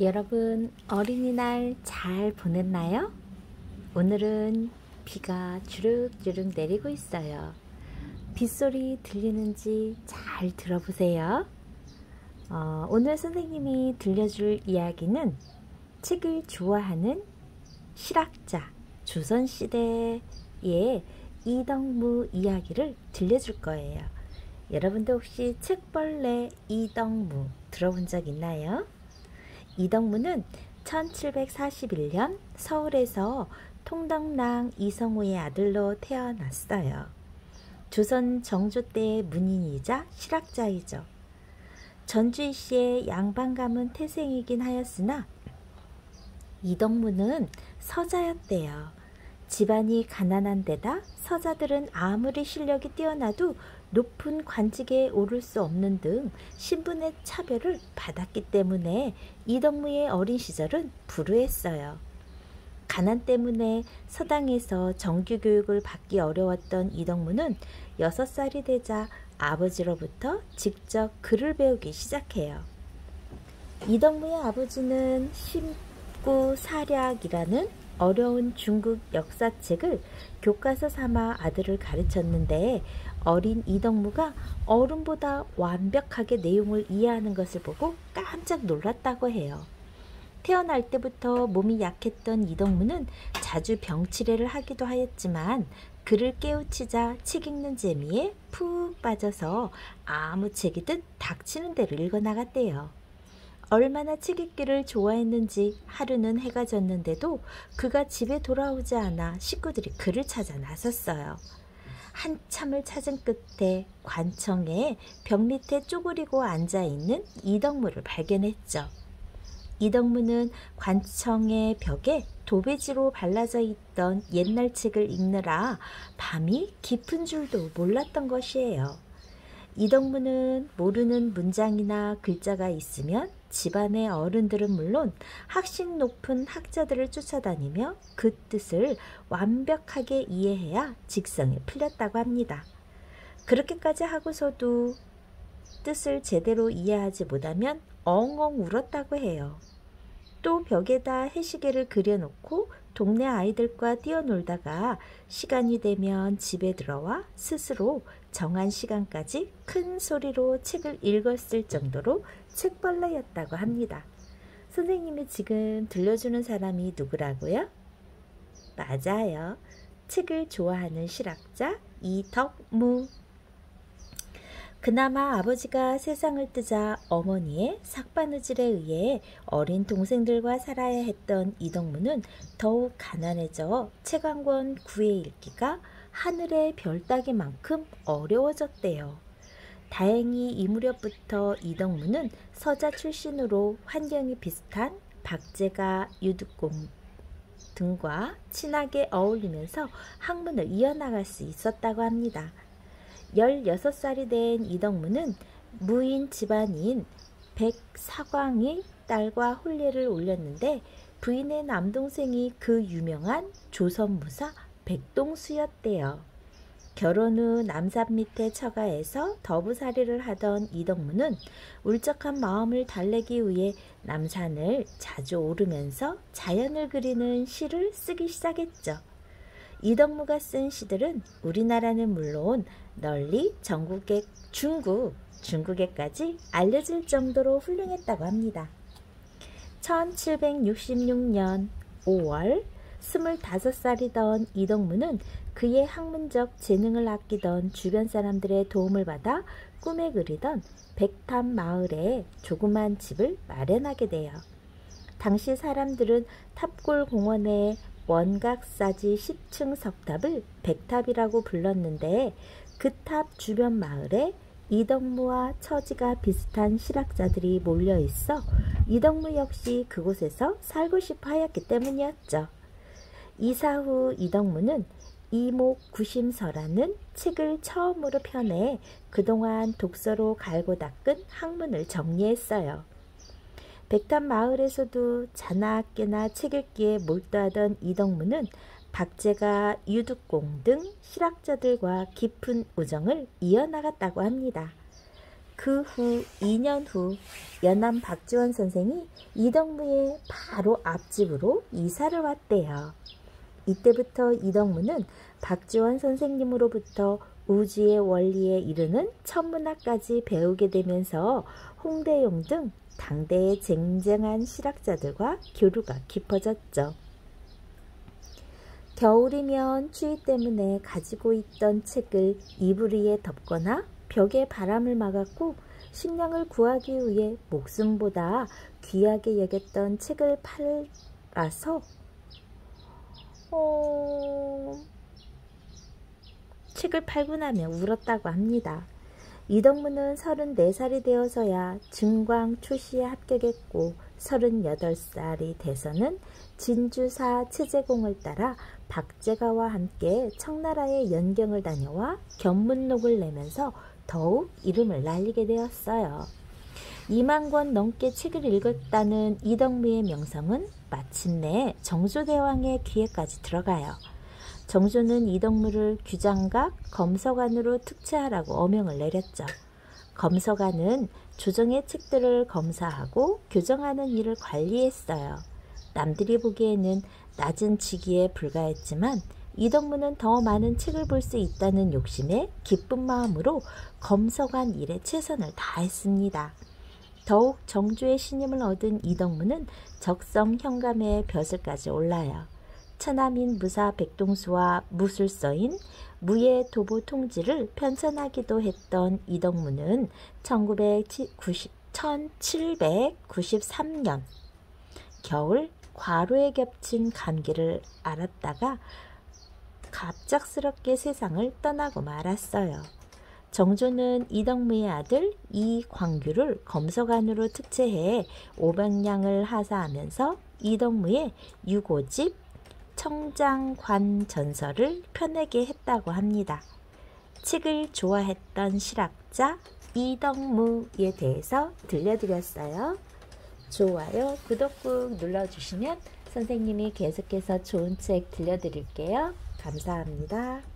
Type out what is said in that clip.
여러분, 어린이날 잘 보냈나요? 오늘은 비가 주룩주룩 내리고 있어요. 빗소리 들리는지 잘 들어보세요. 오늘 선생님이 들려줄 이야기는 책을 좋아하는 실학자, 조선시대의 이덕무 이야기를 들려줄 거예요. 여러분도 혹시 책벌레 이덕무 들어본 적 있나요? 이덕무는 1741년 서울에서 통덕랑 이성우의 아들로 태어났어요. 조선 정조 때의 문인이자 실학자이죠. 전주시의 양반 가문 태생이긴 하였으나 이덕무는 서자였대요. 집안이 가난한 데다 서자들은 아무리 실력이 뛰어나도 높은 관직에 오를 수 없는 등 신분의 차별을 받았기 때문에 이덕무의 어린 시절은 불우했어요. 가난 때문에 서당에서 정규 교육을 받기 어려웠던 이덕무는 6살이 되자 아버지로부터 직접 글을 배우기 시작해요. 이덕무의 아버지는 심구사략이라는 어려운 중국 역사책을 교과서 삼아 아들을 가르쳤는데 어린 이덕무가 어른보다 완벽하게 내용을 이해하는 것을 보고 깜짝 놀랐다고 해요. 태어날 때부터 몸이 약했던 이덕무는 자주 병치레를 하기도 하였지만 그를 깨우치자 책 읽는 재미에 푹 빠져서 아무 책이든 닥치는 대로 읽어나갔대요. 얼마나 책 읽기를 좋아했는지 하루는 해가 졌는데도 그가 집에 돌아오지 않아 식구들이 그를 찾아 나섰어요. 한참을 찾은 끝에 관청에 벽 밑에 쪼그리고 앉아있는 이덕무를 발견했죠. 이덕무는 관청의 벽에 도배지로 발라져 있던 옛날 책을 읽느라 밤이 깊은 줄도 몰랐던 것이에요. 이덕무는 모르는 문장이나 글자가 있으면 집안의 어른들은 물론 학식 높은 학자들을 쫓아다니며 그 뜻을 완벽하게 이해해야 직성에 풀렸다고 합니다. 그렇게까지 하고서도 뜻을 제대로 이해하지 못하면 엉엉 울었다고 해요. 또 벽에다 해시계를 그려놓고 동네 아이들과 뛰어놀다가 시간이 되면 집에 들어와 스스로 정한 시간까지 큰 소리로 책을 읽었을 정도로 책벌레였다고 합니다. 선생님이 지금 들려주는 사람이 누구라고요? 맞아요. 책을 좋아하는 실학자 이덕무. 그나마 아버지가 세상을 뜨자 어머니의 삭바느질에 의해 어린 동생들과 살아야 했던 이덕무는 더욱 가난해져 책 한 권 구해 읽기가 하늘의 별 따기만큼 어려워졌대요. 다행히 이 무렵부터 이덕무는 서자 출신으로 환경이 비슷한 박제가, 유득공 등과 친하게 어울리면서 학문을 이어나갈 수 있었다고 합니다. 16살이 된 이덕무는 무인 집안인 백사광의 딸과 혼례를 올렸는데 부인의 남동생이 그 유명한 조선무사 백동수였대요. 결혼 후 남산 밑에 처가에서 더부살이를 하던 이덕무는 울적한 마음을 달래기 위해 남산을 자주 오르면서 자연을 그리는 시를 쓰기 시작했죠. 이덕무가 쓴 시들은 우리나라는 물론 널리 중국에까지 알려질 정도로 훌륭했다고 합니다. 1766년 5월 25살이던 이덕무는 그의 학문적 재능을 아끼던 주변 사람들의 도움을 받아 꿈에 그리던 백탑 마을에 조그만 집을 마련하게 돼요. 당시 사람들은 탑골 공원의 원각사지 10층 석탑을 백탑이라고 불렀는데 그 탑 주변 마을에 이덕무와 처지가 비슷한 실학자들이 몰려 있어 이덕무 역시 그곳에서 살고 싶어 하였기 때문이었죠. 이사 후 이덕무는 이목구심서라는 책을 처음으로 펴내 그동안 독서로 갈고 닦은 학문을 정리했어요. 백탑 마을에서도 자나깨나 책 읽기에 몰두하던 이덕무는 박제가, 유득공 등 실학자들과 깊은 우정을 이어나갔다고 합니다. 그 후 2년 후 연암 박지원 선생이 이덕무의 바로 앞집으로 이사를 왔대요. 이때부터 이덕무는 박지원 선생님으로부터 우주의 원리에 이르는 천문학까지 배우게 되면서 홍대용 등 당대의 쟁쟁한 실학자들과 교류가 깊어졌죠. 겨울이면 추위 때문에 가지고 있던 책을 이불 위에 덮거나 벽에 바람을 막았고 식량을 구하기 위해 목숨보다 귀하게 여겼던 책을 팔아서 책을 팔고 나면 울었다고 합니다. 이덕무는 34살이 되어서야 증광 초시에 합격했고 38살이 돼서는 진주사 체제공을 따라 박제가와 함께 청나라의 연경을 다녀와 견문록을 내면서 더욱 이름을 날리게 되었어요. 2만 권 넘게 책을 읽었다는 이덕무의 명성은 마침내 정조대왕의 귀에까지 들어가요. 정조는 이덕무를 규장각 검서관으로 특채하라고 어명을 내렸죠. 검서관은 조정의 책들을 검사하고 교정하는 일을 관리했어요. 남들이 보기에는 낮은 직위에 불과했지만 이덕무는 더 많은 책을 볼 수 있다는 욕심에 기쁜 마음으로 검서관 일에 최선을 다했습니다. 더욱 정조의 신임을 얻은 이덕무는 적성 현감의 벼슬까지 올라요. 천하민 무사 백동수와 무술서인 무예 도보 통지를 편찬하기도 했던 이덕무는 1793년 겨울 과로에 겹친 감기를 앓았다가 갑작스럽게 세상을 떠나고 말았어요. 정조는 이덕무의 아들 이광규를 검서관으로 특채해 500량을 하사하면서 이덕무의 유고집 청장관전서를 펴내게 했다고 합니다. 책을 좋아했던 실학자 이덕무에 대해서 들려드렸어요. 좋아요, 구독 꾹 눌러주시면 선생님이 계속해서 좋은 책 들려드릴게요. 감사합니다.